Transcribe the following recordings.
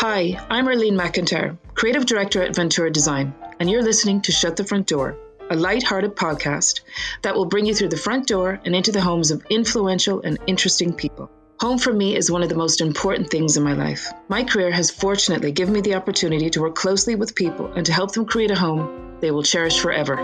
Hi, I'm Arlene McIntyre, Creative Director at Ventura Design, and you're listening to Shut the Front Door, a light-hearted podcast that will bring you through the front door and into the homes of influential and interesting people. Home for me is one of the most important things in my life. My career has fortunately given me the opportunity to work closely with people and to help them create a home they will cherish forever.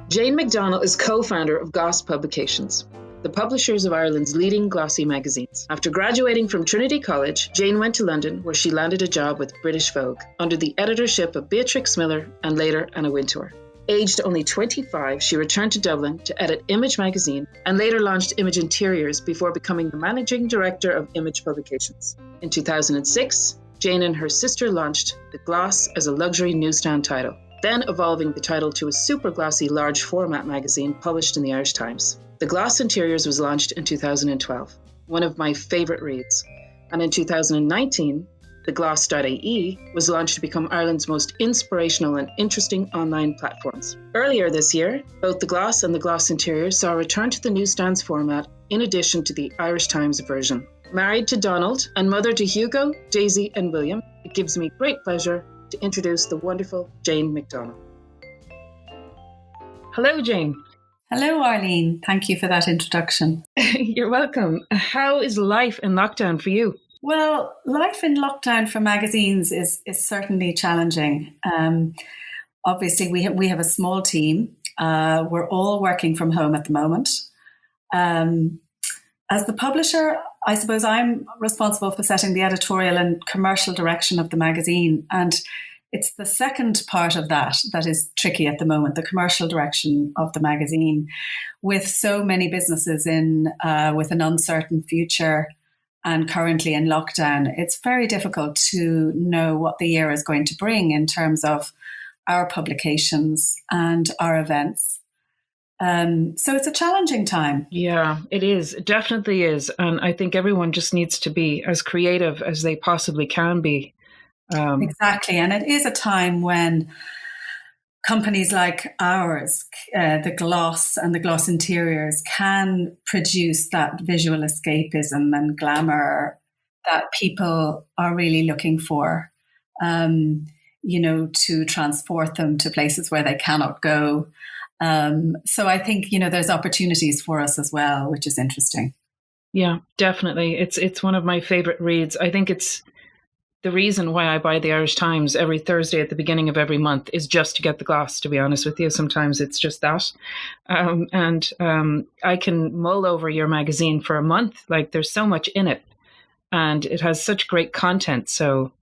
Jane McDonnell is co-founder of Goss Publications, the publishers of Ireland's leading glossy magazines. After graduating from Trinity College, Jane went to London, where she landed a job with British Vogue under the editorship of Beatrix Miller and later Anna Wintour. Aged only 25, she returned to Dublin to edit Image magazine and later launched Image Interiors before becoming the managing director of Image Publications. In 2006, Jane and her sister launched The Gloss as a luxury newsstand title, then evolving the title to a super glossy large format magazine published in the Irish Times. The Gloss Interiors was launched in 2012, one of my favourite reads. And in 2019, the gloss.ie was launched to become Ireland's most inspirational and interesting online platforms. Earlier this year, both the Gloss and the Gloss Interiors saw a return to the newsstands format in addition to the Irish Times version. Married to Donald and mother to Hugo, Daisy and William, it gives me great pleasure to introduce the wonderful Jane McDonnell. Hello, Jane. Hello, Arlene. Thank you for that introduction. You're welcome. How is life in lockdown for you? Well, life in lockdown for magazines is certainly challenging. Obviously, we have a small team. We're all working from home at the moment. As the publisher, I suppose I'm responsible for setting the editorial and commercial direction of the magazine. And it's the second part of that is tricky at the moment, the commercial direction of the magazine. With so many businesses with an uncertain future and currently in lockdown, it's very difficult to know what the year is going to bring in terms of our publications and our events. So it's a challenging time. Yeah, it is. It definitely is. And I think everyone just needs to be as creative as they possibly can be. Exactly. And it is a time when companies like ours, the Gloss and the Gloss Interiors, can produce that visual escapism and glamour that people are really looking for, to transport them to places where they cannot go. So I think, there's opportunities for us as well, which is interesting. Yeah, definitely. It's one of my favorite reads. I think it's the reason why I buy the Irish Times every Thursday at the beginning of every month is just to get the gloss, to be honest with you. Sometimes it's just that. I can mull over your magazine for a month. Like, there's so much in it and it has such great content. So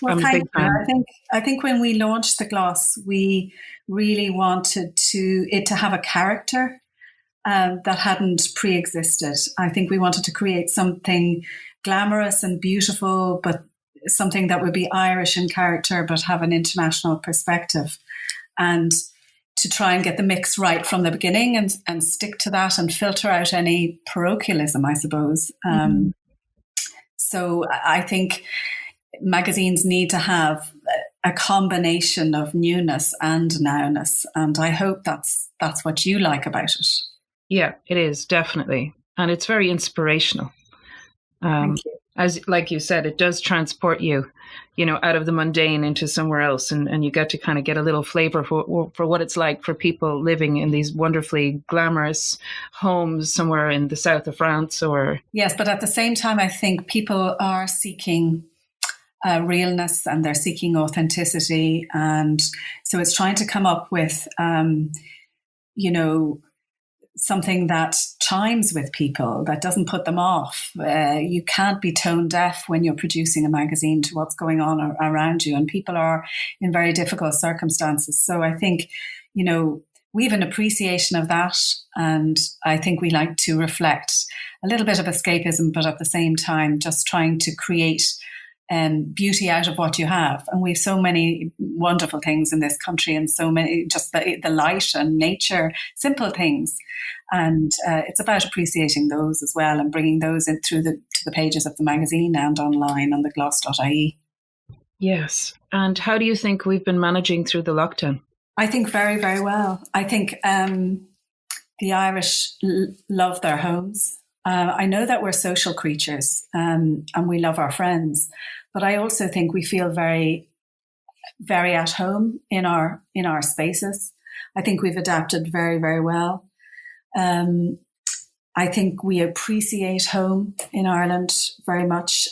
well, I'm a big fan. I think when we launched the gloss, we really wanted it to have a character that hadn't pre-existed. I think we wanted to create something glamorous and beautiful, but something that would be Irish in character but have an international perspective, and to try and get the mix right from the beginning and stick to that and filter out any parochialism, I suppose. So I think magazines need to have a combination of newness and nowness, and I hope that's what you like about it. Yeah, it is, definitely. And it's very inspirational. Thank you. As like you said, it does transport you, out of the mundane into somewhere else, and you get to kind of get a little flavor for what it's like for people living in these wonderfully glamorous homes somewhere in the south of France. Or yes, but at the same time, I think people are seeking realness and they're seeking authenticity, and so it's trying to come up with, something that chimes with people, that doesn't put them off. You can't be tone deaf when you're producing a magazine to what's going on around you, and people are in very difficult circumstances. So I think, we have an appreciation of that, and I think we like to reflect a little bit of escapism, but at the same time just trying to create beauty out of what you have. And we have so many wonderful things in this country, and so many, just the light and nature, simple things. And it's about appreciating those as well and bringing those in to the pages of the magazine and online on the gloss.ie. Yes. And how do you think we've been managing through the lockdown? I think very, very well. I think the Irish love their homes. I know that we're social creatures, and we love our friends, but I also think we feel very, very at home in our spaces. I think we've adapted very, very well. I think we appreciate home in Ireland very much.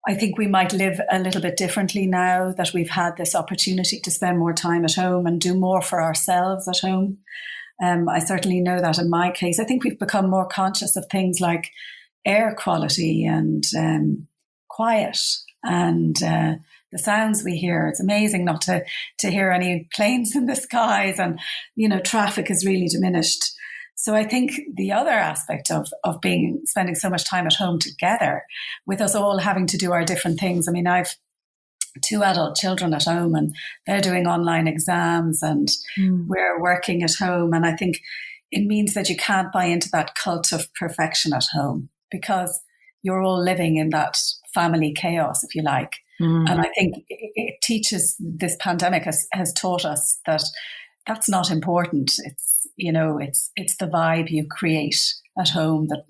I think we might live a little bit differently now that we've had this opportunity to spend more time at home and do more for ourselves at home. I certainly know that in my case. I think we've become more conscious of things like air quality and quiet and the sounds we hear. It's amazing not to hear any planes in the skies, and traffic is really diminished. So I think the other aspect of spending so much time at home together, with us all having to do our different things. I mean, I've 2 adult children at home, and they're doing online exams, and we're working at home. And I think it means that you can't buy into that cult of perfection at home, because you're all living in that family chaos, if you like. And I think it teaches, this pandemic has taught us that that's not important. It's the vibe you create at home, that,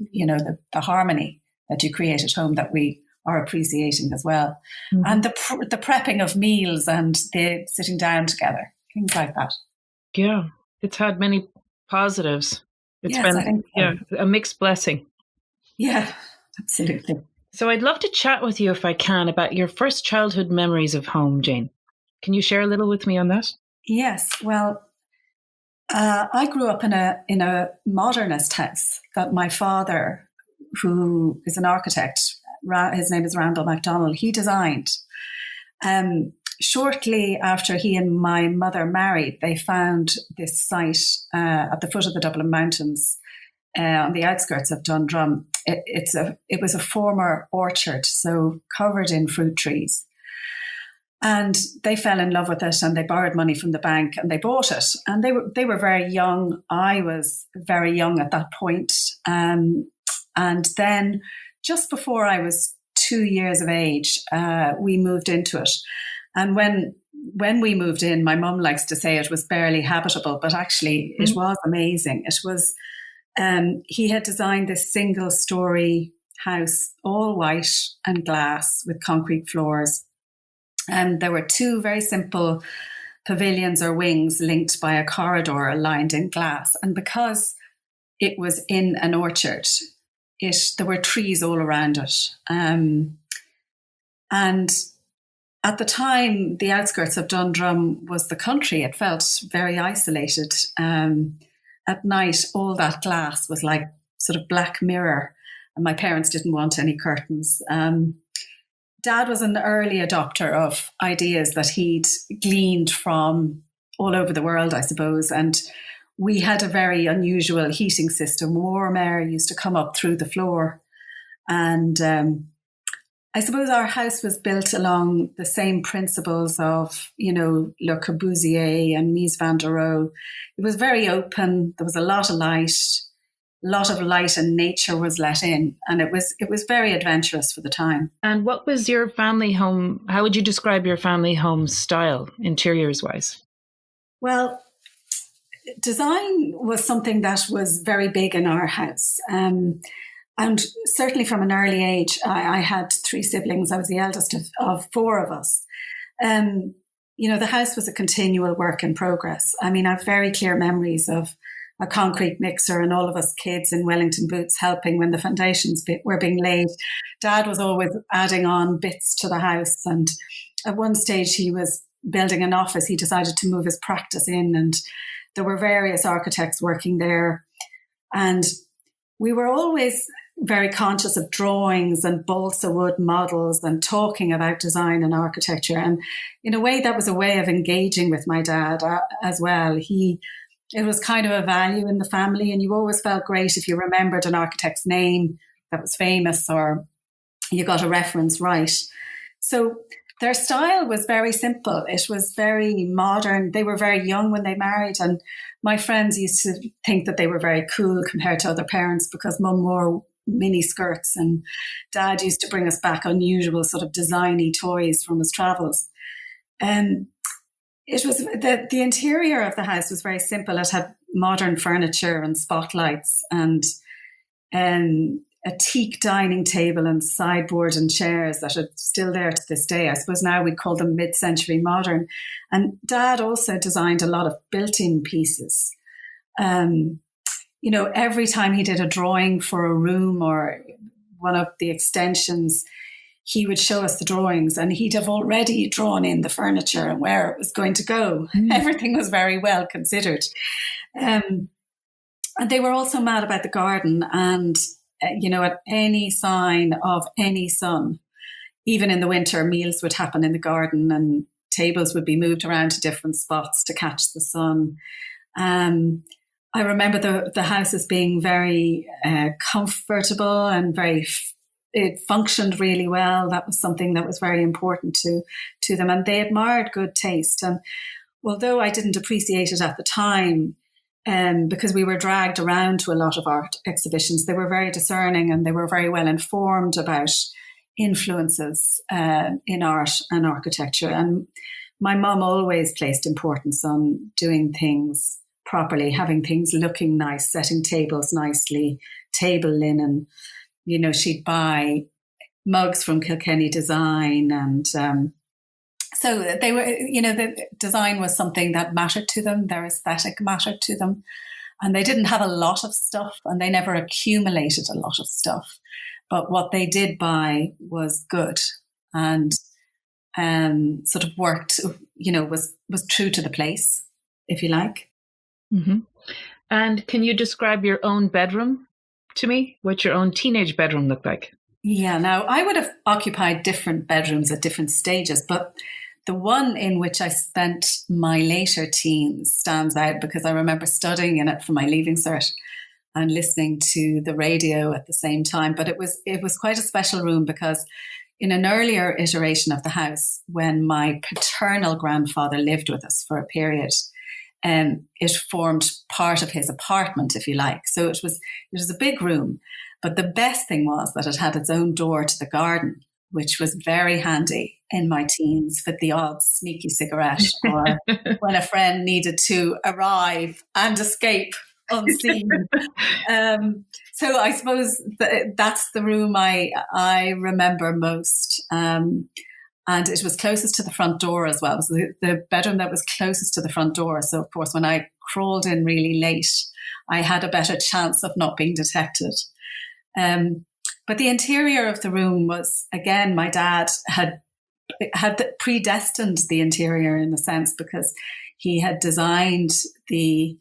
the harmony that you create at home that we are appreciating as well. And the prepping of meals and the sitting down together, things like that. Yeah, it's had many positives. It's yes, I think so. A mixed blessing. Yeah, absolutely. So I'd love to chat with you, if I can, about your first childhood memories of home, Jane. Can you share a little with me on that? Yes, well, I grew up in a modernist house that my father, who is an architect, his name is Randall McDonnell, he designed. Shortly after he and my mother married, they found this site at the foot of the Dublin Mountains, on the outskirts of Dundrum. It was a former orchard, so covered in fruit trees. And they fell in love with it, and they borrowed money from the bank, and they bought it. And they were very young. I was very young at that point. And then just before I was 2 years of age, we moved into it. And when we moved in, my mum likes to say it was barely habitable, but actually it was amazing. It was, he had designed this single story house, all white and glass with concrete floors. And there were 2 very simple pavilions or wings linked by a corridor lined in glass. And because it was in an orchard, there were trees all around it. And at the time, the outskirts of Dundrum was the country. It felt very isolated. At night, all that glass was like sort of black mirror, and my parents didn't want any curtains. Dad was an early adopter of ideas that he'd gleaned from all over the world, I suppose. And we had a very unusual heating system. Warm air used to come up through the floor. And I suppose our house was built along the same principles of, Le Corbusier and Mies van der Rohe. It was very open. There was a lot of light and nature was let in. And it was very adventurous for the time. And what was your family home? How would you describe your family home style, interiors wise? Well, design was something that was very big in our house. And certainly from an early age, I had 3 siblings. I was the eldest of 4 of us. The house was a continual work in progress. I mean, I have very clear memories of a concrete mixer and all of us kids in Wellington boots helping when the foundations were being laid. Dad was always adding on bits to the house. And at one stage he was building an office. He decided to move his practice in, and there were various architects working there. And we were always very conscious of drawings and balsa wood models and talking about design and architecture. And in a way, that was a way of engaging with my dad as well. It was kind of a value in the family, and you always felt great if you remembered an architect's name that was famous or you got a reference right. So their style was very simple. It was very modern. They were very young when they married, and my friends used to think that they were very cool compared to other parents because mum wore mini skirts and dad used to bring us back unusual sort of designy toys from his travels. It was the interior of the house was very simple. It had modern furniture and spotlights, and a teak dining table and sideboard and chairs that are still there to this day. I suppose now we call them mid-century modern. And Dad also designed a lot of built-in pieces. Every time he did a drawing for a room or one of the extensions, he would show us the drawings, and he'd have already drawn in the furniture and where it was going to go. Everything was very well considered. And they were also mad about the garden, and, at any sign of any sun, even in the winter, meals would happen in the garden and tables would be moved around to different spots to catch the sun. I remember the house as being very comfortable and it functioned really well. That was something that was very important to them, and they admired good taste. And although I didn't appreciate it at the time, because we were dragged around to a lot of art exhibitions, they were very discerning and they were very well informed about influences in art and architecture. And my mum always placed importance on doing things properly, having things looking nice, setting tables nicely, table linen. She'd buy mugs from Kilkenny Design, and so they were, the design was something that mattered to them. Their aesthetic mattered to them, and they didn't have a lot of stuff, and they never accumulated a lot of stuff. But what they did buy was good, and sort of worked, was true to the place, if you like. Mm-hmm. And can you describe your own bedroom to me? What your own teenage bedroom looked like? Yeah, now I would have occupied different bedrooms at different stages, but the one in which I spent my later teens stands out because I remember studying in it for my Leaving Cert and listening to the radio at the same time. But it was quite a special room because in an earlier iteration of the house, when my paternal grandfather lived with us for a period, it formed part of his apartment, if you like. So it was a big room. But the best thing was that it had its own door to the garden, which was very handy in my teens for the odd sneaky cigarette or when a friend needed to arrive and escape unseen. So I suppose that's the room I remember most. And it was closest to the front door as well. It was the bedroom that was closest to the front door. So, of course, when I crawled in really late, I had a better chance of not being detected. But the interior of the room was, again, my dad had predestined the interior in the sense because he had designed the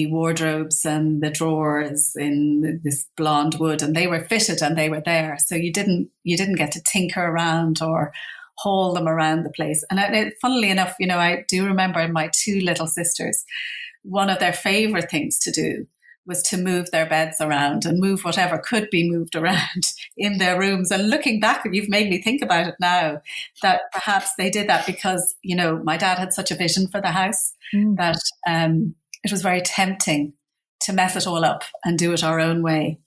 wardrobes and the drawers in this blonde wood, and they were fitted and they were there. So you didn't get to tinker around or haul them around the place. And funnily enough, I do remember my two little sisters, one of their favorite things to do was to move their beds around and move whatever could be moved around in their rooms. And looking back, you've made me think about it now, that perhaps they did that because, my dad had such a vision for the house that it was very tempting to mess it all up and do it our own way.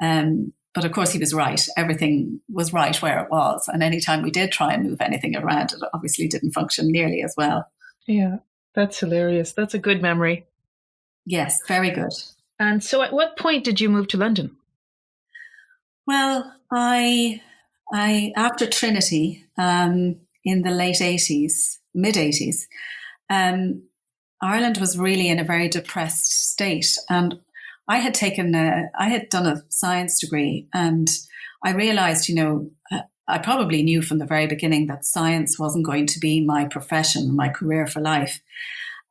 But of course he was right. Everything was right where it was. And anytime we did try and move anything around, it obviously didn't function nearly as well. Yeah, that's hilarious. That's a good memory. Yes, very good. And so at what point did you move to London? Well, I after Trinity, in the late 80s, mid 80s, Ireland was really in a very depressed state. And I had done a science degree, and I realized, I probably knew from the very beginning that science wasn't going to be my profession, my career for life.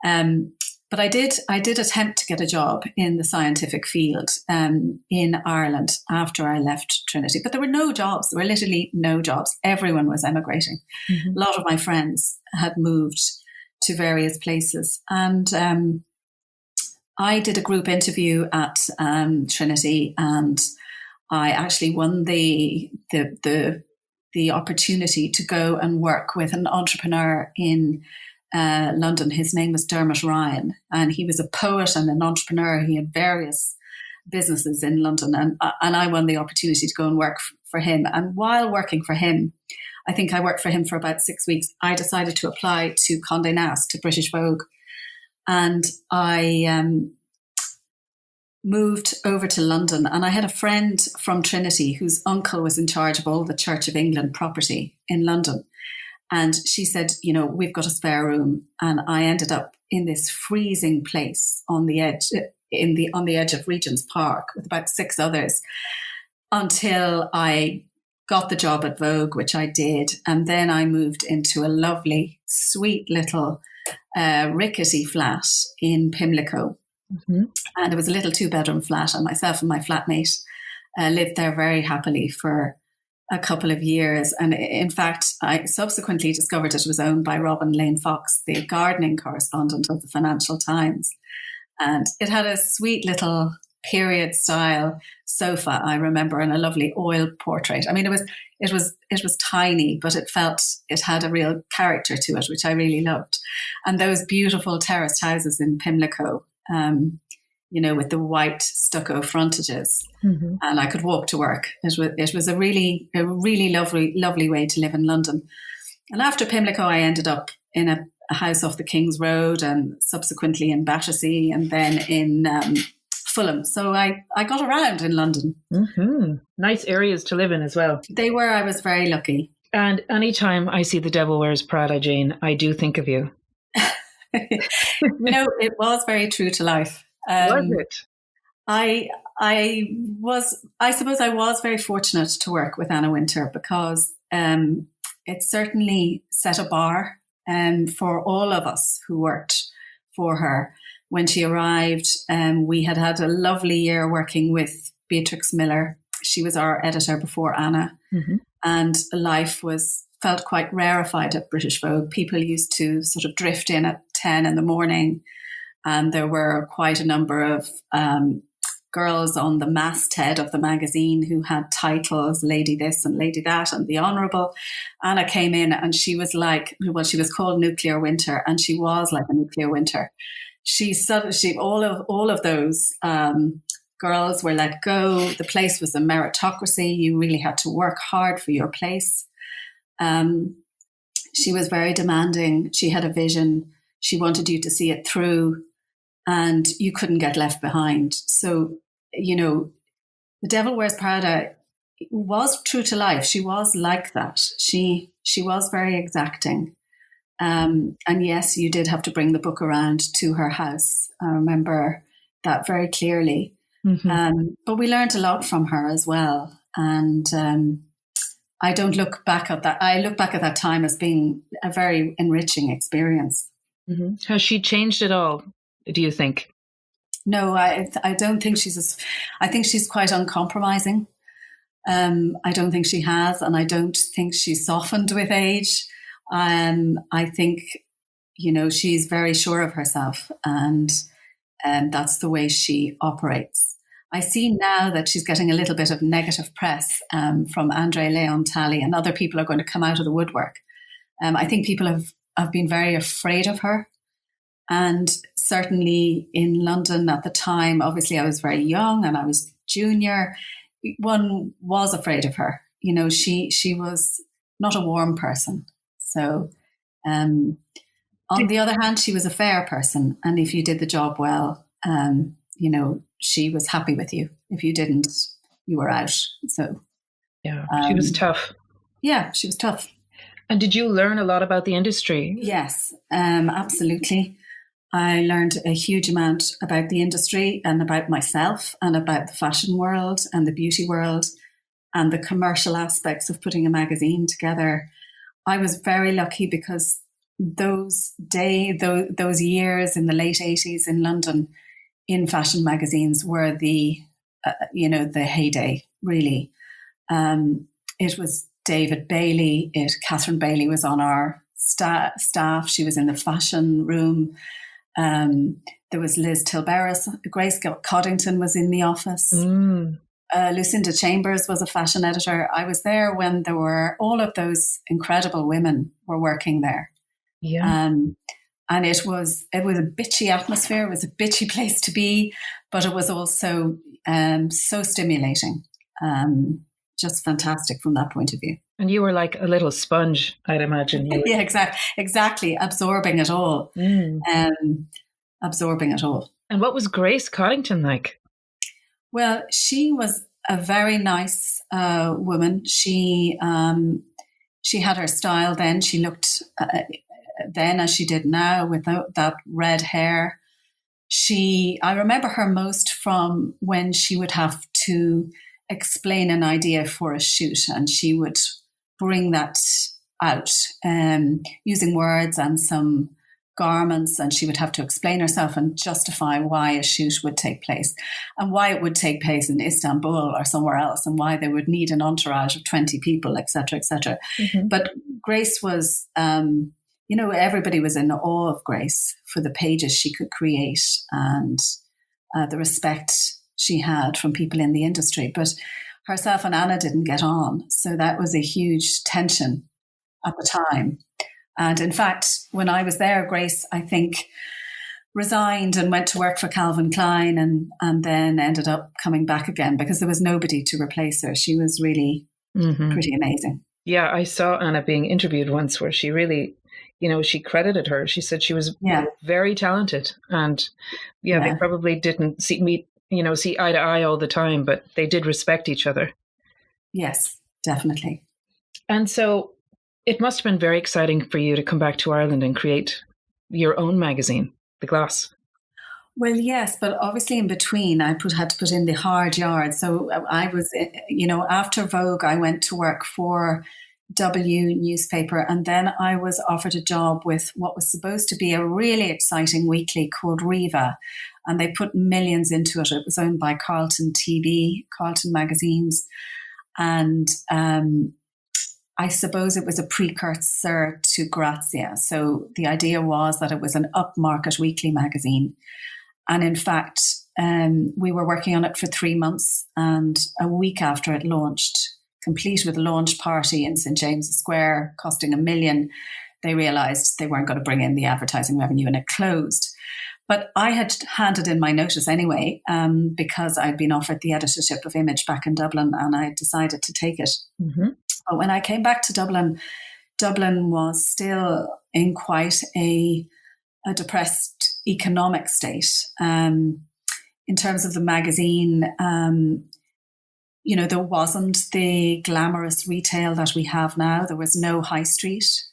But I did attempt to get a job in the scientific field in Ireland after I left Trinity. But there were no jobs. There were literally no jobs. Everyone was emigrating. Mm-hmm. A lot of my friends had moved to various places. And I did a group interview at Trinity, and I actually won the opportunity to go and work with an entrepreneur in London. His name was Dermot Ryan, and he was a poet and an entrepreneur. He had various businesses in London, and I won the opportunity to go and work for him. And while working for him, I think I worked for him for about 6 weeks, I decided to apply to Condé Nast, to British Vogue. And I moved over to London, and I had a friend from Trinity whose uncle was in charge of all the Church of England property in London. And she said, we've got a spare room. And I ended up in this freezing place on the edge, on the edge of Regent's Park with about 6 others until I got the job at Vogue, which I did. And then I moved into a lovely, sweet little rickety flat in Pimlico. Mm-hmm. And it was a little 2-bedroom flat, and myself and my flatmate lived there very happily for a couple of years. And in fact, I subsequently discovered it was owned by Robin Lane Fox, the gardening correspondent of the Financial Times. And it had a sweet little period style sofa, I remember, and a lovely oil portrait. I mean, it was tiny, but it had a real character to it, which I really loved. And those beautiful terraced houses in Pimlico, with the white stucco frontages, mm-hmm. and I could walk to work. It was a really lovely way to live in London. And after Pimlico, I ended up in a house off the King's Road, and subsequently in Battersea, and then in Fulham. So I got around in London. Mm-hmm. Nice areas to live in as well. They were. I was very lucky. And anytime I see The Devil Wears Prada, Jane, I do think of you. It was very true to life. Was it? I suppose I was very fortunate to work with Anna Wintour, because it certainly set a bar for all of us who worked for her. When she arrived, we had a lovely year working with Beatrix Miller. She was our editor before Anna, mm-hmm. and life felt quite rarefied at British Vogue. People used to sort of drift in at 10 in the morning, and there were quite a number of girls on the masthead of the magazine who had titles, Lady This and Lady That and The Honourable. Anna came in, and she was she was called Nuclear Winter, and she was like a nuclear winter. All of those girls were let go. The place was a meritocracy. You really had to work hard for your place. She was very demanding. She had a vision. She wanted you to see it through, and you couldn't get left behind. So, The Devil Wears Prada was true to life. She was like that. She was very exacting. And yes, you did have to bring the book around to her house. I remember that very clearly. Mm-hmm. But we learned a lot from her as well. And I don't look back at that. I look back at that time as being a very enriching experience. Mm-hmm. Has she changed at all, do you think? No, I don't think I think she's quite uncompromising. I don't think she has, and I don't think she's softened with age. I think, she's very sure of herself, and that's the way she operates. I see now that she's getting a little bit of negative press from Andre Leon Talley, and other people are going to come out of the woodwork. I think people have been very afraid of her. And certainly in London at the time, obviously I was very young and I was junior, one was afraid of her. She was not a warm person. So on the other hand, she was a fair person. And if you did the job well, she was happy with you. If you didn't, you were out. So yeah, she was tough. Yeah, she was tough. And did you learn a lot about the industry? Yes, absolutely. I learned a huge amount about the industry and about myself and about the fashion world and the beauty world and the commercial aspects of putting a magazine together. I was very lucky because those years in the late 80s in London in fashion magazines were the heyday, really. It was David Bailey. Catherine Bailey was on our staff. She was in the fashion room. There was Liz Tilberis. Grace Coddington was in the office. Lucinda Chambers was a fashion editor. I was there when there were all of those incredible women were working there. Yeah. And it was a bitchy atmosphere. It was a bitchy place to be, but it was also so stimulating. Just fantastic from that point of view. And you were like a little sponge, I'd imagine. Yeah, exactly. Absorbing it all. Absorbing it all. And what was Grace Coddington like? Well, she was a very nice woman. She had her style then. She looked then as she did now with that red hair. I remember her most from when she would have to explain an idea for a shoot, and she would bring that out using words and some garments, and she would have to explain herself and justify why a shoot would take place and why it would take place in Istanbul or somewhere else and why they would need an entourage of 20 people, etc., etc. Mm-hmm. But Grace was, everybody was in awe of Grace for the pages she could create and the respect she had from people in the industry. But herself and Anna didn't get on. So that was a huge tension at the time. And in fact, when I was there, Grace, I think, resigned and went to work for Calvin Klein and then ended up coming back again because there was nobody to replace her. She was really pretty amazing. Yeah, I saw Anna being interviewed once where she really, she credited her. She said she was very talented. And they probably didn't see eye to eye all the time, but they did respect each other. Yes, definitely. And so it must have been very exciting for you to come back to Ireland and create your own magazine, The Gloss. Well, yes, but obviously in between I had to put in the hard yards. So I was, after Vogue, I went to work for W newspaper, and then I was offered a job with what was supposed to be a really exciting weekly called Riva, and they put millions into it. It was owned by Carlton magazines, and I suppose it was a precursor to Grazia. So the idea was that it was an upmarket weekly magazine. And in fact, we were working on it for 3 months, and a week after it launched, complete with a launch party in St. James's Square, costing $1 million, they realised they weren't going to bring in the advertising revenue and it closed. But I had handed in my notice anyway, because I'd been offered the editorship of Image back in Dublin, and I decided to take it. Mm-hmm. But when I came back to Dublin, Dublin was still in quite a depressed economic state. In terms of the magazine, there wasn't the glamorous retail that we have now. There was no high street.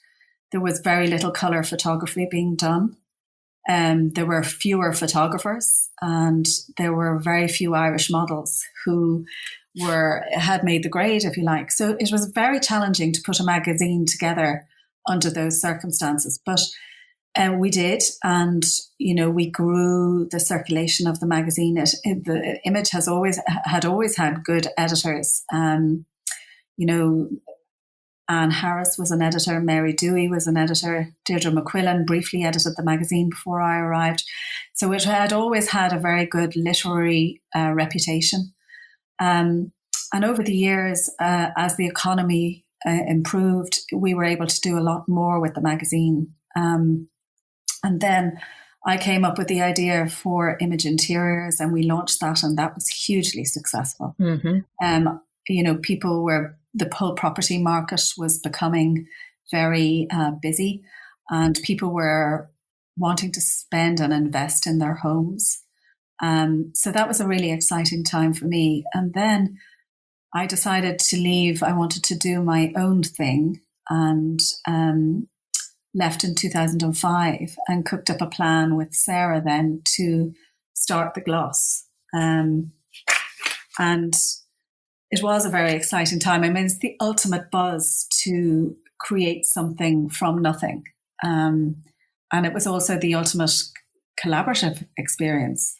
There was very little colour photography being done. There were fewer photographers, and there were very few Irish models who had made the grade, if you like. So it was very challenging to put a magazine together under those circumstances. But we did, and we grew the circulation of the magazine. The Image had always had good editors. Anne Harris was an editor, Mary Dewey was an editor, Deirdre McQuillan briefly edited the magazine before I arrived. So it had always had a very good literary reputation. And over the years, as the economy improved, we were able to do a lot more with the magazine. And then I came up with the idea for Image Interiors, and we launched that, and that was hugely successful. Mm-hmm. The whole property market was becoming very busy, and people were wanting to spend and invest in their homes. So that was a really exciting time for me. And then I decided to leave. I wanted to do my own thing, and left in 2005 and cooked up a plan with Sarah then to start The Gloss. And it was a very exciting time. I mean, it's the ultimate buzz to create something from nothing. And it was also the ultimate collaborative experience.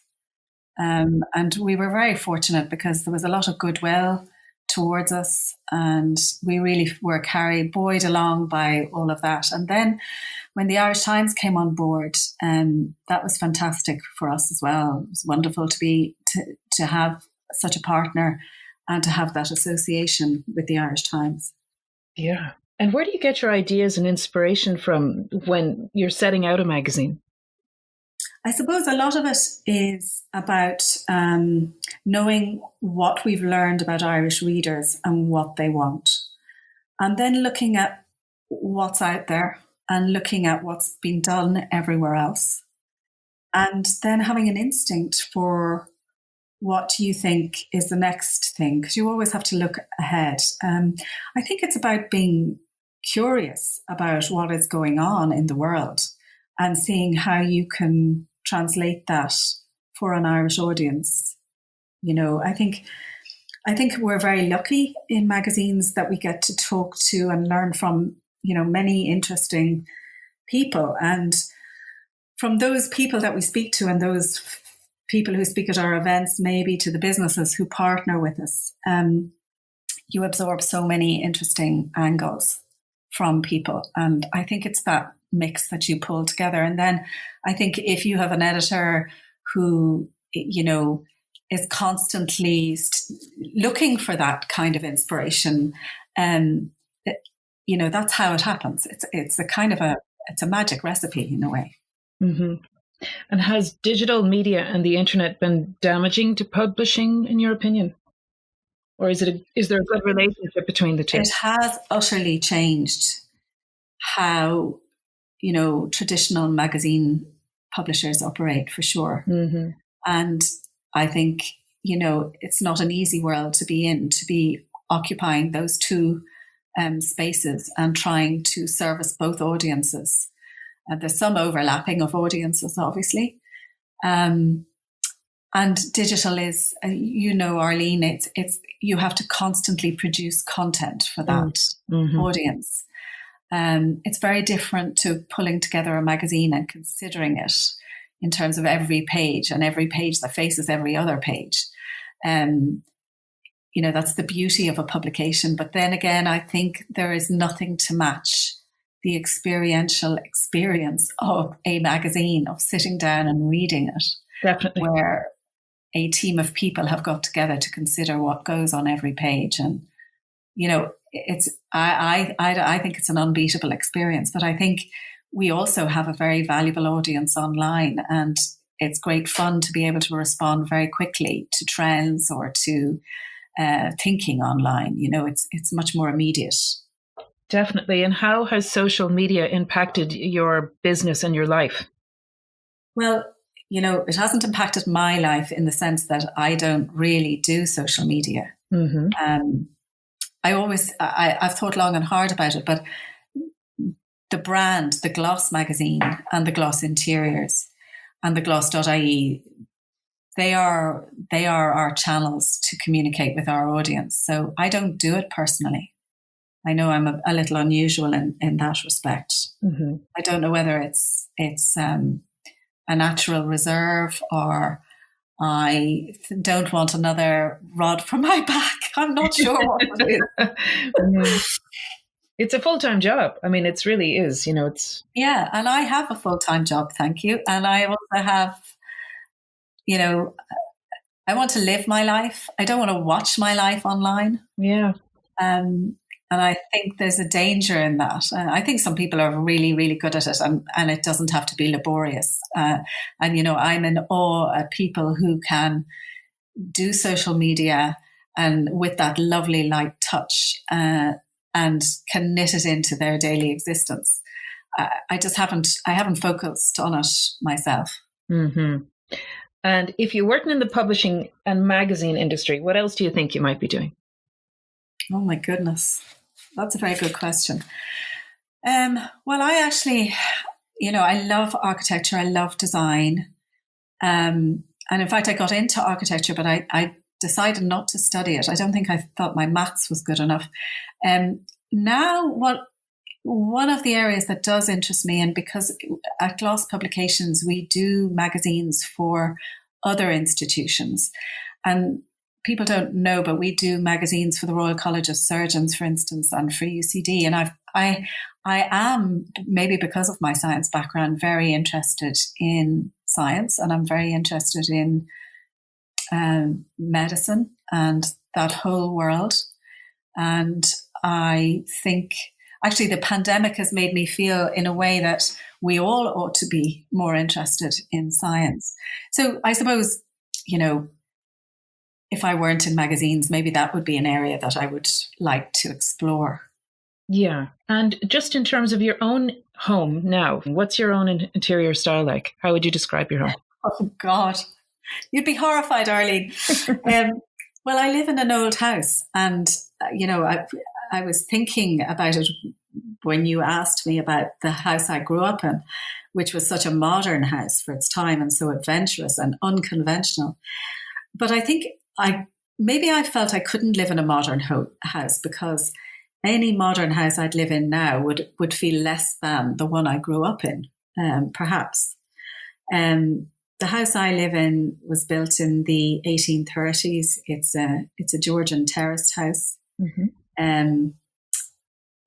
And we were very fortunate because there was a lot of goodwill towards us, and we really were buoyed along by all of that. And then when the Irish Times came on board, that was fantastic for us as well. It was wonderful to have such a partner and to have that association with the Irish Times. Yeah. And where do you get your ideas and inspiration from when you're setting out a magazine? I suppose a lot of it is about knowing what we've learned about Irish readers and what they want. And then looking at what's out there and looking at what's been done everywhere else. And then having an instinct for what do you think is the next thing? Because you always have to look ahead. I think it's about being curious about what is going on in the world and seeing how you can translate that for an Irish audience. I think we're very lucky in magazines that we get to talk to and learn from, many interesting people. And from those people that we speak to and those people who speak at our events, maybe to the businesses who partner with us, you absorb so many interesting angles from people. And I think it's that mix that you pull together. And then I think if you have an editor who, is constantly looking for that kind of inspiration, that's how it happens. It's a kind of it's a magic recipe in a way. Mm-hmm. And has digital media and the internet been damaging to publishing, in your opinion? Or is there a good relationship between the two? It has utterly changed how, traditional magazine publishers operate, for sure. Mm-hmm. And I think, it's not an easy world to be occupying those two spaces and trying to service both audiences. There's some overlapping of audiences, obviously. And digital is, Arlene, it's you have to constantly produce content for that audience. It's very different to pulling together a magazine and considering it in terms of every page and every page that faces every other page. That's the beauty of a publication. But then again, I think there is nothing to match the experiential experience of a magazine, of sitting down and reading it. Definitely. Where a team of people have got together to consider what goes on every page. And, I think it's an unbeatable experience. But I think we also have a very valuable audience online, and it's great fun to be able to respond very quickly to trends or to thinking online. It's much more immediate. Definitely. And how has social media impacted your business and your life? Well, it hasn't impacted my life in the sense that I don't really do social media. Mm-hmm. I've thought long and hard about it, but the brand, the Gloss magazine and the Gloss Interiors and the gloss.ie, they are our channels to communicate with our audience. So I don't do it personally. I know I'm a little unusual in that respect. Mm-hmm. I don't know whether it's a natural reserve or I don't want another rod for my back. I'm not sure what it is. It's a full-time job. I mean, it really is, it's... Yeah, and I have a full-time job, thank you. And I also have, I want to live my life. I don't want to watch my life online. Yeah. And I think there's a danger in that. I think some people are really, really good at it and it doesn't have to be laborious. And, I'm in awe at people who can do social media and with that lovely light touch and can knit it into their daily existence. I haven't focused on it myself. Mm-hmm. And if you're working in the publishing and magazine industry, what else do you think you might be doing? Oh my goodness. That's a very good question. Well, I actually, I love architecture. I love design. And in fact, I got into architecture, but I decided not to study it. I don't think I thought my maths was good enough. Now, one of the areas that does interest me, and because at Gloss Publications, we do magazines for other institutions. And people don't know, but we do magazines for the Royal College of Surgeons, for instance, and for UCD. And I am, maybe because of my science background, very interested in science, and I'm very interested in medicine and that whole world. And I think actually the pandemic has made me feel in a way that we all ought to be more interested in science. So I suppose, if I weren't in magazines, maybe that would be an area that I would like to explore. Yeah. And just in terms of your own home now, what's your own interior style like? How would you describe your home? Oh, God. You'd be horrified, Arlene. Well, I live in an old house, and I was thinking about it when you asked me about the house I grew up in, which was such a modern house for its time and so adventurous and unconventional. But I think I felt I couldn't live in a modern house, because any modern house I'd live in now would feel less than the one I grew up in, perhaps. The house I live in was built in the 1830s. It's a Georgian terraced house. Mm-hmm.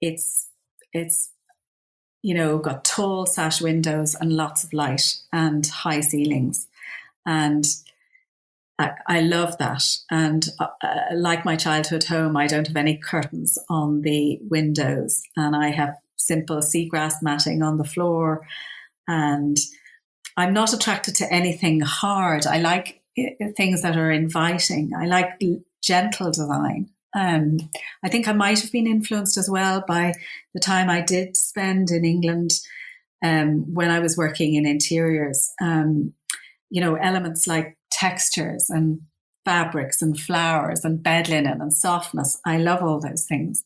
It's got tall sash windows and lots of light and high ceilings, and I love that. And like my childhood home, I don't have any curtains on the windows, and I have simple seagrass matting on the floor, and I'm not attracted to anything hard. I like things that are inviting. I like gentle design. I think I might have been influenced as well by the time I did spend in England when I was working in interiors. Elements like textures and fabrics and flowers and bed linen and softness. I love all those things.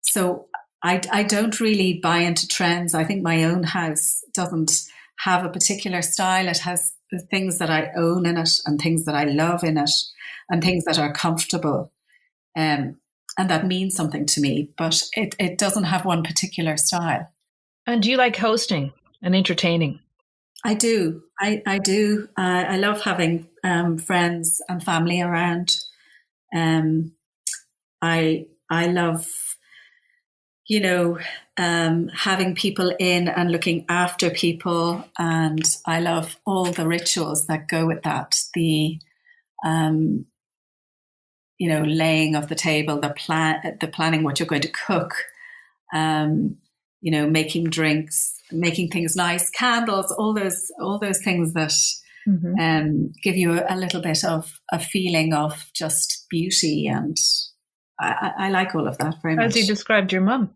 So I don't really buy into trends. I think my own house doesn't have a particular style. It has things that I own in it and things that I love in it and things that are comfortable. And that means something to me, but it doesn't have one particular style. And do you like hosting and entertaining? I do. I do. I love having friends and family around. I love, having in and looking after people. And I love all the rituals that go with that. The, laying of the table, the planning what you're going to cook, making drinks, making things nice, candles, all those things that give you a little bit of a feeling of just beauty. And I like all of that very much. As you described your mum.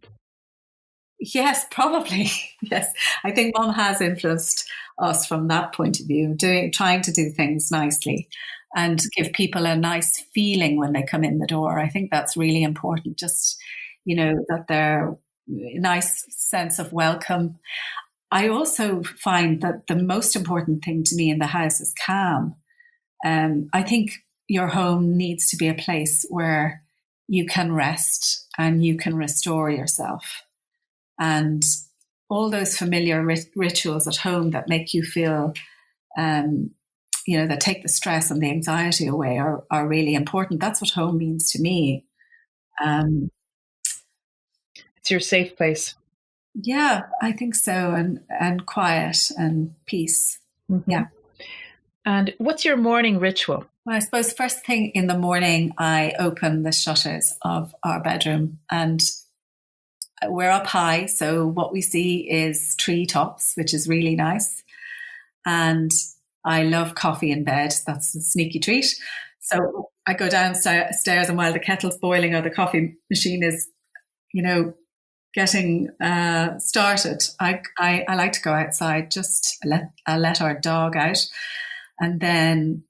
Yes, probably. Yes. I think Mum has influenced us from that point of view, trying to do things nicely and give people a nice feeling when they come in the door. I think that's really important. Just, that they're a nice sense of welcome. I also find that the most important thing to me in the house is calm. I think your home needs to be a place where you can rest and you can restore yourself. And all those familiar rituals at home that make you feel, that take the stress and the anxiety away are really important. That's what home means to me. It's your safe place. Yeah, I think so. And quiet and peace. Mm-hmm. Yeah. And what's your morning ritual? Well, I suppose first thing in the morning, I open the shutters of our bedroom, and we're up high. So what we see is tree tops, which is really nice. And I love coffee in bed. That's a sneaky treat. So I go downstairs, and while the kettle's boiling or the coffee machine is, getting started, I like to go outside, just let our dog out. And then,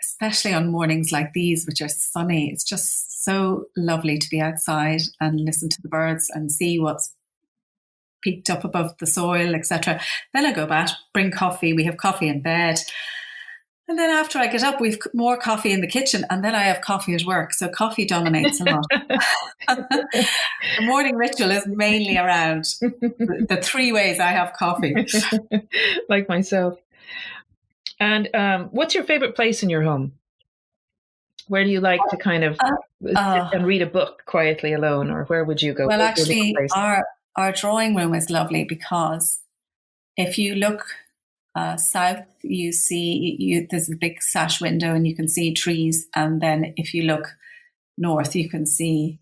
especially on mornings like these, which are sunny, it's just so lovely to be outside and listen to the birds and see what's peeked up above the soil, etc. Then I go back, bring coffee. We have coffee in bed. And then after I get up, we've more coffee in the kitchen, and then I have coffee at work. So coffee dominates a lot. The morning ritual is mainly around the 3 ways I have coffee. Like myself. And what's your favorite place in your home? Where do you like to kind of sit and read a book quietly alone, or where would you go? Well, actually, our drawing room is lovely, because if you look south, you see there's a big sash window and you can see trees. And then if you look north, you can see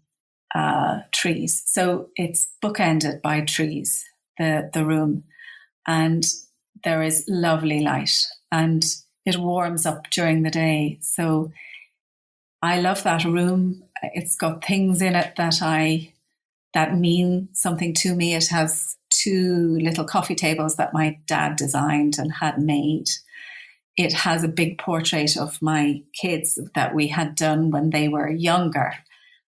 trees. So it's bookended by trees, the room. And there is lovely light, and it warms up during the day. So I love that room. It's got things in it that mean something to me. It has 2 little coffee tables that my dad designed and had made. it has a big portrait of my kids that we had done when they were younger.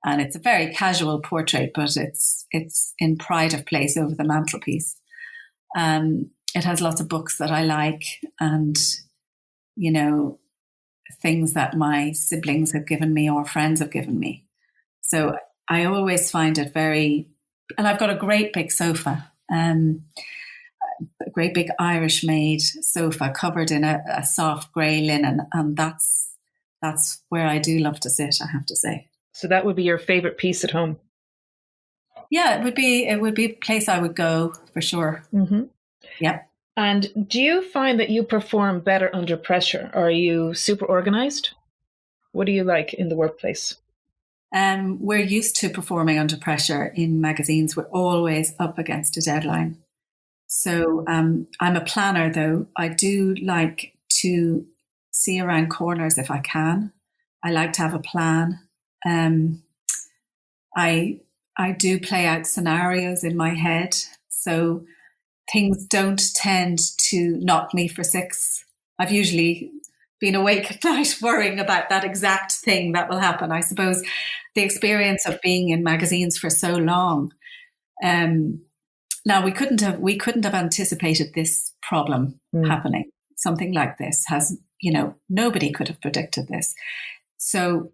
And it's a very casual portrait, but it's in pride of place over the mantelpiece. It has lots of books that I like and, you know, things that my siblings have given me or friends have given me. So I always find it very, and I've got a great big sofa, a great big Irish made sofa covered in a soft grey linen. And that's where I do love to sit, I have to say. So that would be your favorite piece at home? Yeah, it would be a place I would go for sure. Mm-hmm. Yeah. And do you find that you perform better under pressure? Are you super organized? What do you like in the workplace? We're used to performing under pressure in magazines. We're always up against a deadline. So I'm a planner, though. I do like to see around corners if I can. I like to have a plan. I do play out scenarios in my head. So things don't tend to knock me for six. I've usually been awake at night worrying about that exact thing that will happen. I suppose the experience of being in magazines for so long. Now we couldn't have anticipated this problem happening. Something like this has, nobody could have predicted this. So,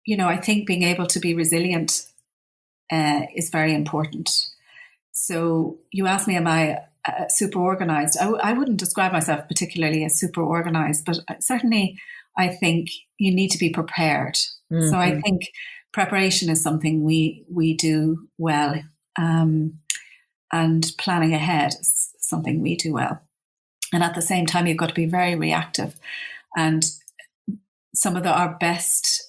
I think being able to be resilient is very important. So you asked me, am I super organized? I wouldn't describe myself particularly as super organized, but certainly I think you need to be prepared. Mm-hmm. So I think preparation is something we do well, and planning ahead is something we do well. And at the same time, you've got to be very reactive. And some of our best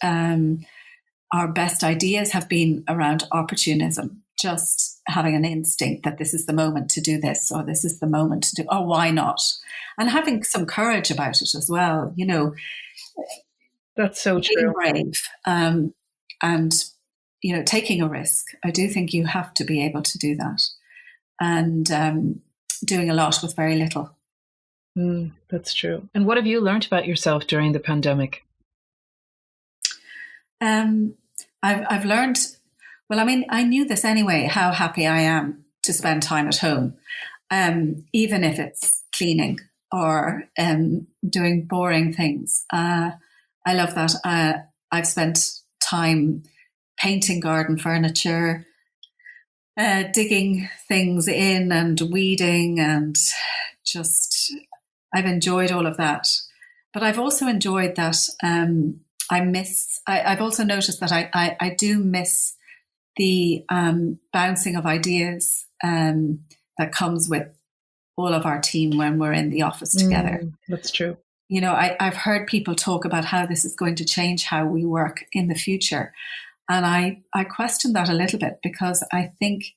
ideas have been around opportunism, just having an instinct that this is the moment to do this, or this is the moment to do, or why not? And having some courage about it as well, That's so being true. Brave, and taking a risk. I do think you have to be able to do that, and doing a lot with very little. That's true. And what have you learned about yourself during the pandemic? I've learned, well, I knew this anyway, how happy I am to spend time at home, even if it's cleaning or doing boring things. I love that. I've spent time painting garden furniture, digging things in and weeding, and just, I've enjoyed all of that. But I've also enjoyed that I've also noticed that I do miss the bouncing of ideas that comes with all of our team when we're in the office together. That's true. I've heard people talk about how this is going to change how we work in the future. And I question that a little bit, because I think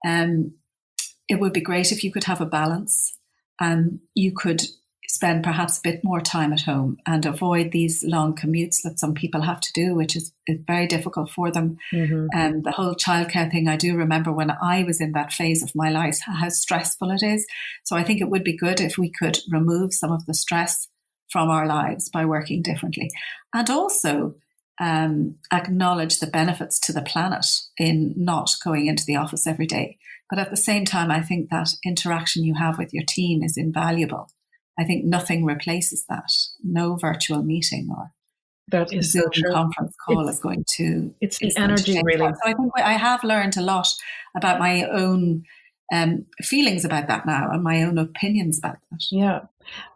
it would be great if you could have a balance and you could spend perhaps a bit more time at home and avoid these long commutes that some people have to do, which is very difficult for them. Mm-hmm. The whole childcare thing, I do remember when I was in that phase of my life, how stressful it is. So I think it would be good if we could remove some of the stress from our lives by working differently. And also acknowledge the benefits to the planet in not going into the office every day. But at the same time, I think that interaction you have with your team is invaluable. I think nothing replaces that. No virtual meeting or that is Zoom so true. Conference call is going to. It's the energy, really. So I think I have learned a lot about my own feelings about that now, and my own opinions about that. Yeah.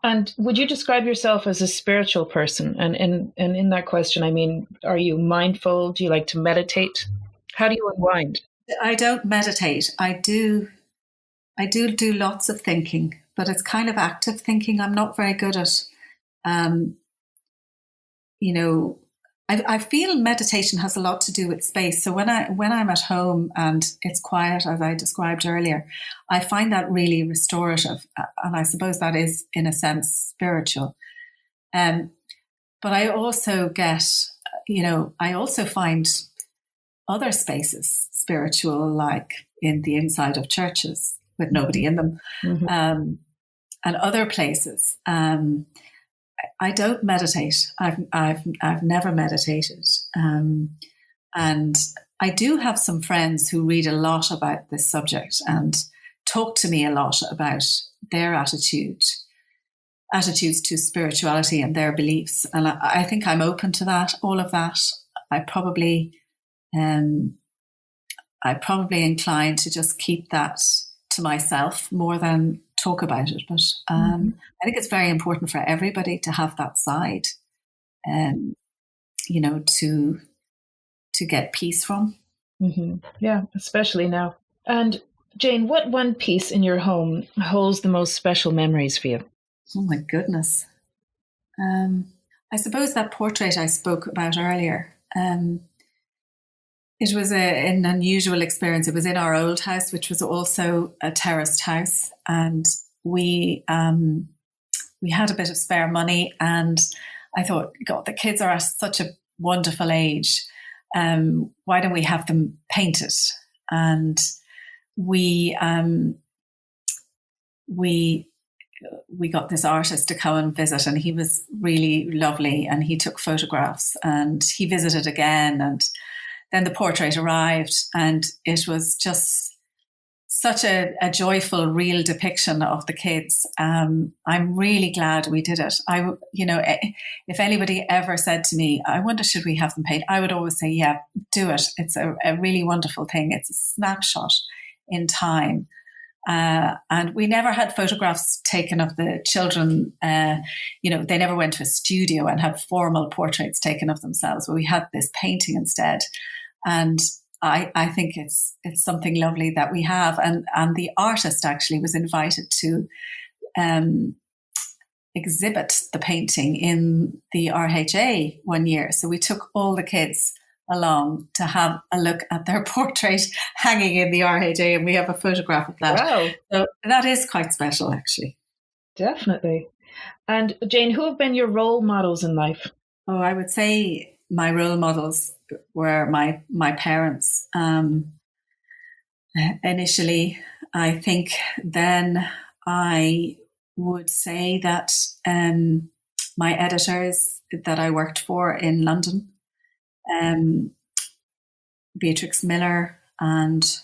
And would you describe yourself as a spiritual person? And in that question, are you mindful? Do you like to meditate? How do you unwind? I don't meditate. I do lots of thinking, but it's kind of active thinking. I'm not very good at, I feel meditation has a lot to do with space. So when I'm at home and it's quiet, as I described earlier, I find that really restorative. And I suppose that is, in a sense, spiritual. But I also I also find other spaces spiritual, like in the inside of churches with nobody in them. Mm-hmm. other places. I don't meditate. I've never meditated. And I do have some friends who read a lot about this subject and talk to me a lot about their attitudes to spirituality and their beliefs. And I think I'm open to that, all of that. I probably incline to just keep that to myself more than talk about it. But I think it's very important for everybody to have that side, to get peace from. Mm-hmm. Yeah, especially now. And Jane, what one piece in your home holds the most special memories for you? Oh my goodness. I suppose that portrait I spoke about earlier, it was an unusual experience. It was in our old house, which was also a terraced house. And we had a bit of spare money, and I thought, God, the kids are at such a wonderful age. Why don't we have them painted? And we got this artist to come and visit, and he was really lovely, and he took photographs, and he visited again, and then the portrait arrived, and it was just such a joyful, real depiction of the kids. I'm really glad we did it. If anybody ever said to me, I wonder, should we have them paid? I would always say, yeah, do it. It's a really wonderful thing. It's a snapshot in time. And we never had photographs taken of the children. They never went to a studio and had formal portraits taken of themselves, but we had this painting instead. And I think it's something lovely that we have. And the artist actually was invited to exhibit the painting in the RHA one year. So we took all the kids along to have a look at their portrait hanging in the RHA, and we have a photograph of that. Wow. So that is quite special, actually. Definitely. And Jane, who have been your role models in life? Oh, I would say my role models were my parents. Initially, I think then I would say that my editors that I worked for in London, Beatrix Miller and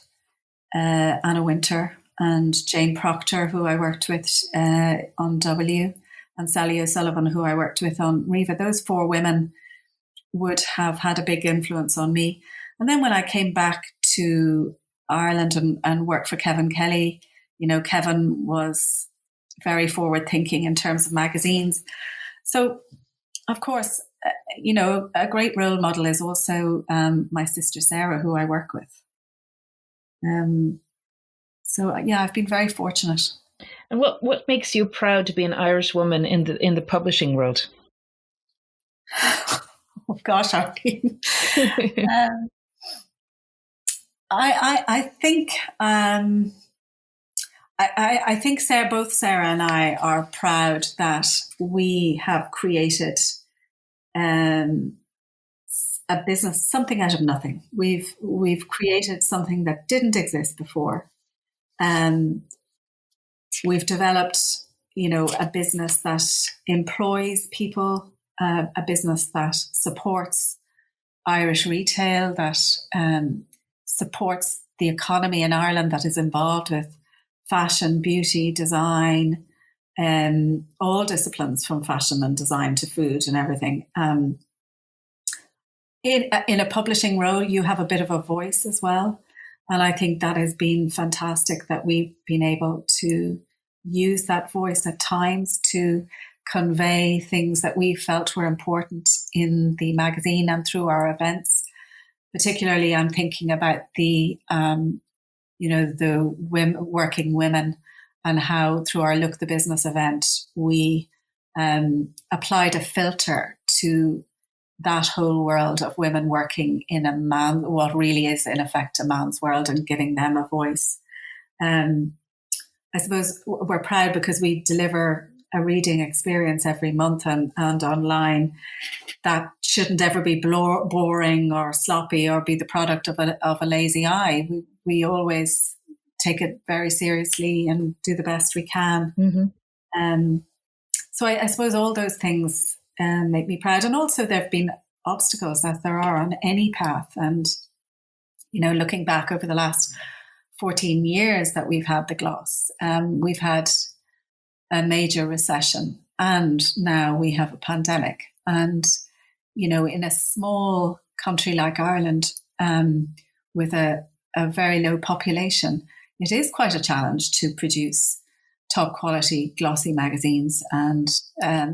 Anna Wintour and Jane Proctor, who I worked with on W, and Sally O'Sullivan, who I worked with on Riva. Those four women would have had a big influence on me. And then when I came back to Ireland and worked for Kevin Kelly, Kevin was very forward thinking in terms of magazines. So, of course, a great role model is also my sister Sarah, who I work with. I've been very fortunate. And what makes you proud to be an Irish woman in the publishing world? Oh gosh, I mean, I think I think both Sarah and I are proud that we have created a business, something out of nothing. We've created something that didn't exist before. We've developed, a business that employs people, a business that supports Irish retail, that supports the economy in Ireland, that is involved with fashion, beauty, design, all disciplines from fashion and design to food and everything. In a publishing role, you have a bit of a voice as well. And I think that has been fantastic that we've been able to use that voice at times to convey things that we felt were important in the magazine and through our events. Particularly, I'm thinking about the working women, and how through our Look the Business event, we applied a filter to that whole world of women working in what really is in effect a man's world, and giving them a voice. I suppose we're proud because we deliver a reading experience every month and online that shouldn't ever be boring or sloppy or be the product of a lazy eye. We always take it very seriously and do the best we can. Mm-hmm. So I suppose all those things make me proud. And also there have been obstacles, as there are on any path. And, looking back over the last 14 years that we've had the gloss, we've had a major recession, and now we have a pandemic. And, in a small country like Ireland, with a very low population, it is quite a challenge to produce top quality glossy magazines. And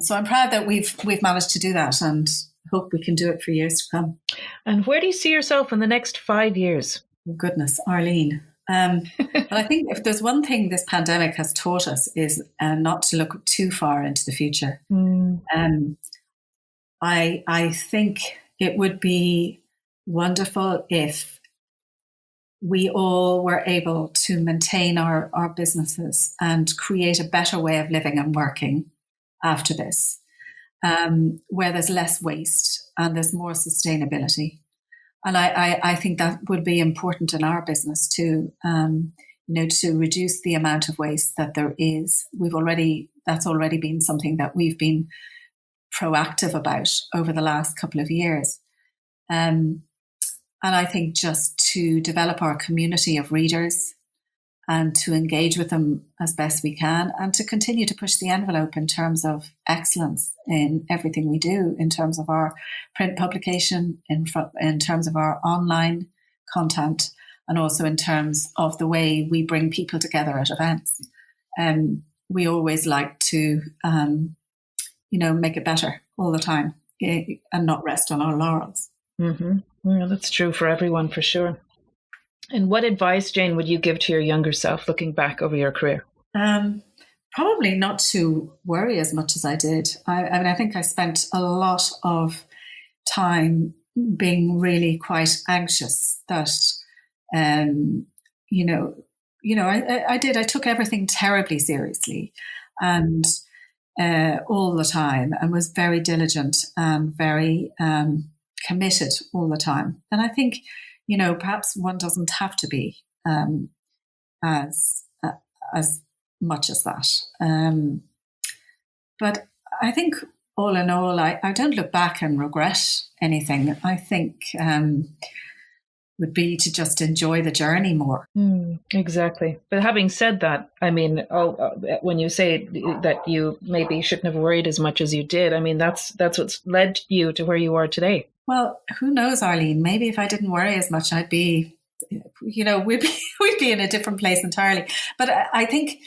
so I'm proud that we've managed to do that, and hope we can do it for years to come. And where do you see yourself in the next 5 years? Oh, goodness, Arlene. Well, I think if there's one thing this pandemic has taught us is not to look too far into the future. I think it would be wonderful if we all were able to maintain our businesses and create a better way of living and working after this, where there's less waste and there's more sustainability. And I think that would be important in our business too, to reduce the amount of waste that there is. That's already been something that we've been proactive about over the last couple of years. And I think just to develop our community of readers and to engage with them as best we can, and to continue to push the envelope in terms of excellence in everything we do, in terms of our print publication, in terms of our online content, and also in terms of the way we bring people together at events. We always like to, make it better all the time and not rest on our laurels. Mm-hmm. Yeah, that's true for everyone, for sure. And what advice, Jane, would you give to your younger self looking back over your career? Probably not to worry as much as I did. I think I spent a lot of time being really quite anxious that, I did. I took everything terribly seriously and all the time, and was very diligent and very committed all the time. And I think, perhaps one doesn't have to be as much as that. But I think all in all, I don't look back and regret anything. I think would be to just enjoy the journey more. Exactly. But having said that, I mean, when you say that you maybe shouldn't have worried as much as you did, I mean, that's what's led you to where you are today. Well, who knows, Arlene? Maybe if I didn't worry as much, I'd be, we'd be in a different place entirely. But I think,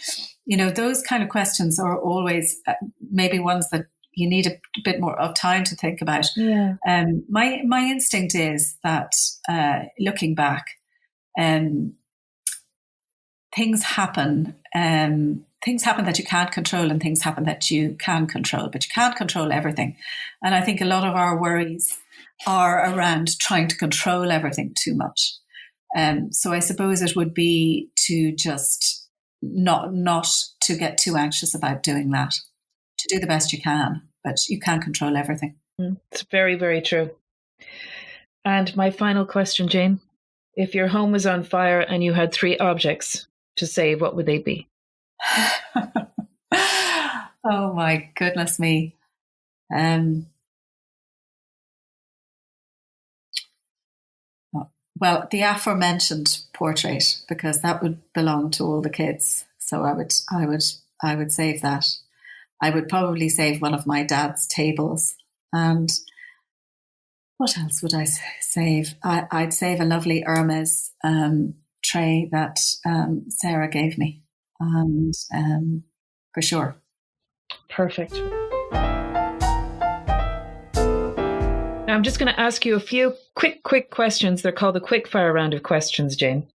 those kind of questions are always maybe ones that you need a bit more of time to think about. Yeah. My instinct is that looking back, things happen. Things happen that you can't control, and things happen that you can control, but you can't control everything. And I think a lot of our worries are around trying to control everything too much. So I suppose it would be to just not to get too anxious about doing that, to do the best you can, but you can't control everything. It's very, very true. And my final question, Jane, if your home was on fire and you had 3 objects to save, what would they be? Oh my goodness me. Well, the aforementioned portrait, because that would belong to all the kids. So I would save that. I would probably save one of my dad's tables. And what else would I save? I'd save a lovely Hermes tray that Sarah gave me. And for sure. Perfect. Now I'm just going to ask you a few quick questions. They're called the quick fire round of questions, Jane.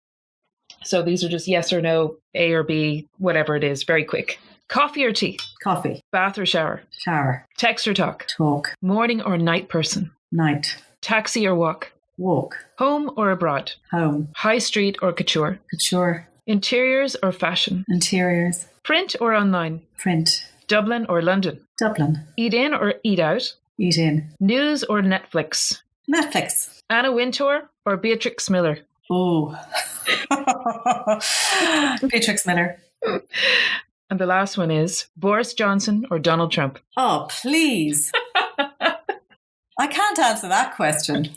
So these are just yes or no, A or B, whatever it is, very quick. Coffee or tea? Coffee. Bath or shower? Shower. Text or talk? Talk. Morning or night person? Night. Taxi or walk? Walk. Home or abroad? Home. High street or couture? Couture. Interiors or fashion? Interiors. Print or online? Print. Dublin or London? Dublin. Eat in or eat out? Eat in. News or Netflix? Netflix. Anna Wintour or Beatrix Miller? Oh. Beatrix Miller. And the last one is Boris Johnson or Donald Trump? Oh, please. I can't answer that question.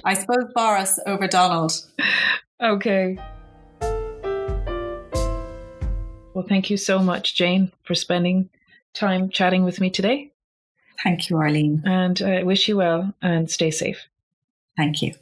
I suppose Boris over Donald. Okay. Well, thank you so much, Jane, for spending time chatting with me today. Thank you, Arlene. And I wish you well and stay safe. Thank you.